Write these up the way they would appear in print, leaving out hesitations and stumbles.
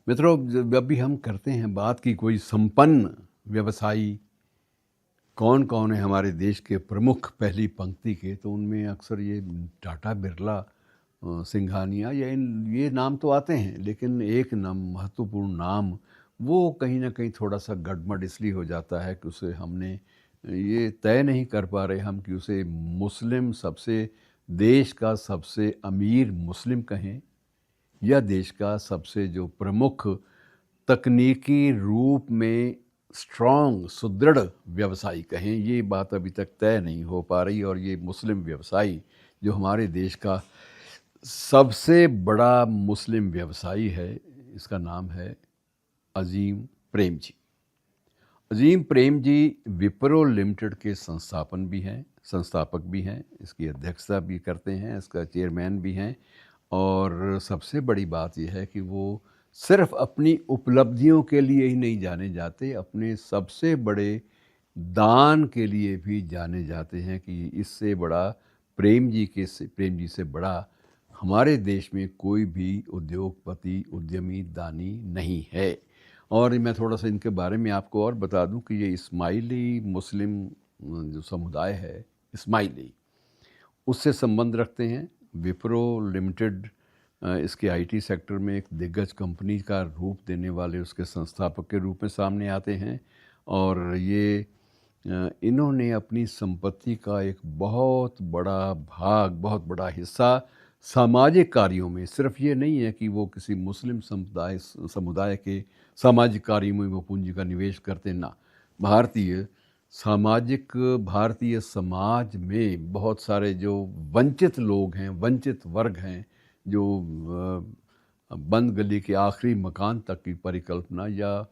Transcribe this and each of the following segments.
मित्रों, जब भी हम करते हैं बात की कोई संपन्न व्यवसायी कौन कौन है हमारे देश के प्रमुख पहली पंक्ति के, तो उनमें अक्सर ये टाटा, बिरला, सिंघानिया, ये नाम तो आते हैं, लेकिन एक नाम, महत्वपूर्ण नाम, वो कहीं ना कहीं थोड़ा सा गड़बड़ इसलिए हो जाता है कि उसे हमने ये तय नहीं कर पा रहे हम कि उसे मुस्लिम सबसे देश का सबसे अमीर मुस्लिम कहें या देश का सबसे जो प्रमुख तकनीकी रूप में स्ट्रांग सुदृढ़ व्यवसायी कहें। ये बात अभी तक तय नहीं हो पा रही। और ये मुस्लिम व्यवसायी जो हमारे देश का सबसे बड़ा मुस्लिम व्यवसायी है, इसका नाम है अजीम प्रेमजी। अजीम प्रेमजी विप्रो लिमिटेड के संस्थापक भी हैं, इसकी अध्यक्षता भी करते हैं, इसका चेयरमैन भी हैं। और सबसे बड़ी बात यह है कि वो सिर्फ अपनी उपलब्धियों के लिए ही नहीं जाने जाते, अपने सबसे बड़े दान के लिए भी जाने जाते हैं कि इससे बड़ा प्रेम जी से बड़ा हमारे देश में कोई भी उद्योगपति, उद्यमी, दानी नहीं है। और मैं थोड़ा सा इनके बारे में आपको और बता दूं कि ये इस्माइली मुस्लिम जो समुदाय है, इस्माइली, उससे संबंध रखते हैं। विप्रो लिमिटेड इसके आईटी सेक्टर में एक दिग्गज कंपनी का रूप देने वाले उसके संस्थापक के रूप में सामने आते हैं। और ये इन्होंने अपनी संपत्ति का एक बहुत बड़ा भाग, बहुत बड़ा हिस्सा सामाजिक कार्यों में, सिर्फ ये नहीं है कि वो किसी मुस्लिम समुदाय के सामाजिक कार्यों में वो पूंजी का निवेश करते ना, भारतीय समाज में बहुत सारे जो वंचित लोग हैं, वंचित वर्ग हैं, जो बंद गली के आखिरी मकान तक की परिकल्पना या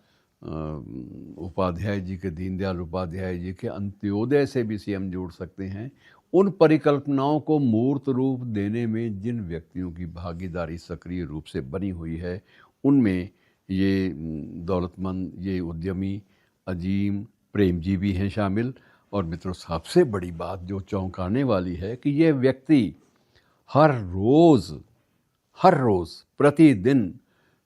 उपाध्याय जी के, दीनदयाल उपाध्याय जी के अंत्योदय से भी इसे हम जोड़ सकते हैं, उन परिकल्पनाओं को मूर्त रूप देने में जिन व्यक्तियों की भागीदारी सक्रिय रूप से बनी हुई है, उनमें ये दौलतमंद, ये उद्यमी अजीम प्रेमजी भी हैं शामिल। और मित्रों, सबसे बड़ी बात जो चौंकाने वाली है कि ये व्यक्ति हर रोज़ प्रतिदिन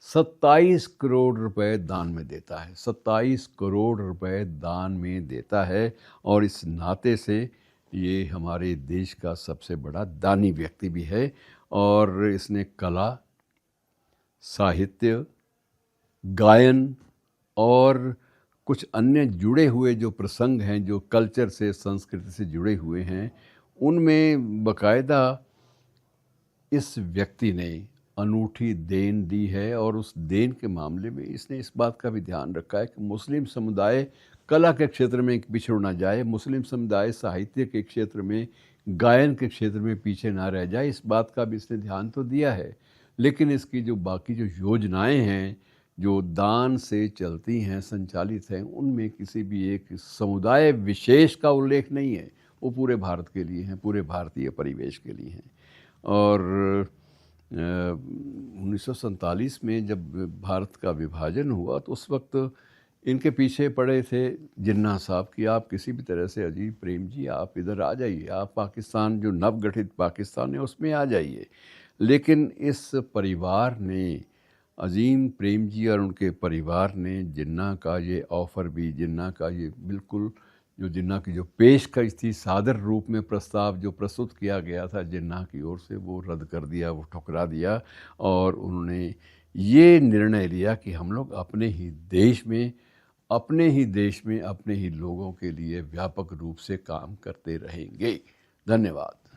27 करोड़ रुपए दान में देता है, 27 करोड़ रुपए दान में देता है। और इस नाते से ये हमारे देश का सबसे बड़ा दानी व्यक्ति भी है। और इसने कला, साहित्य, गायन और कुछ अन्य जुड़े हुए जो प्रसंग हैं, जो कल्चर से, संस्कृति से जुड़े हुए हैं, उनमें बाकायदा इस व्यक्ति ने अनूठी देन दी है। और उस देन के मामले में इसने इस बात का भी ध्यान रखा है कि मुस्लिम समुदाय कला के क्षेत्र में पिछड़ ना जाए, मुस्लिम समुदाय साहित्य के क्षेत्र में, गायन के क्षेत्र में पीछे ना रह जाए। इस बात का भी इसने ध्यान तो दिया है, लेकिन इसकी जो बाकी जो योजनाएं हैं, जो दान से चलती हैं, संचालित हैं, उनमें किसी भी एक समुदाय विशेष का उल्लेख नहीं है। वो पूरे भारत के लिए हैं, पूरे भारतीय परिवेश के लिए हैं। और 1947 में जब भारत का विभाजन हुआ तो उस वक्त इनके पीछे पड़े थे जिन्ना साहब कि आप किसी भी तरह से अजीम प्रेम जी आप इधर आ जाइए, आप पाकिस्तान, जो नवगठित पाकिस्तान है, उसमें आ जाइए। लेकिन इस परिवार ने, अजीम प्रेम जी और उनके परिवार ने जिन्ना का ये ऑफ़र भी, जिन्ना का ये बिल्कुल जो जिन्ना की जो पेशकश थी, सादर रूप में प्रस्ताव जो प्रस्तुत किया गया था जिन्ना की ओर से, वो रद्द कर दिया, वो ठुकरा दिया। और उन्होंने ये निर्णय लिया कि हम लोग अपने ही देश में अपने ही लोगों के लिए व्यापक रूप से काम करते रहेंगे। धन्यवाद।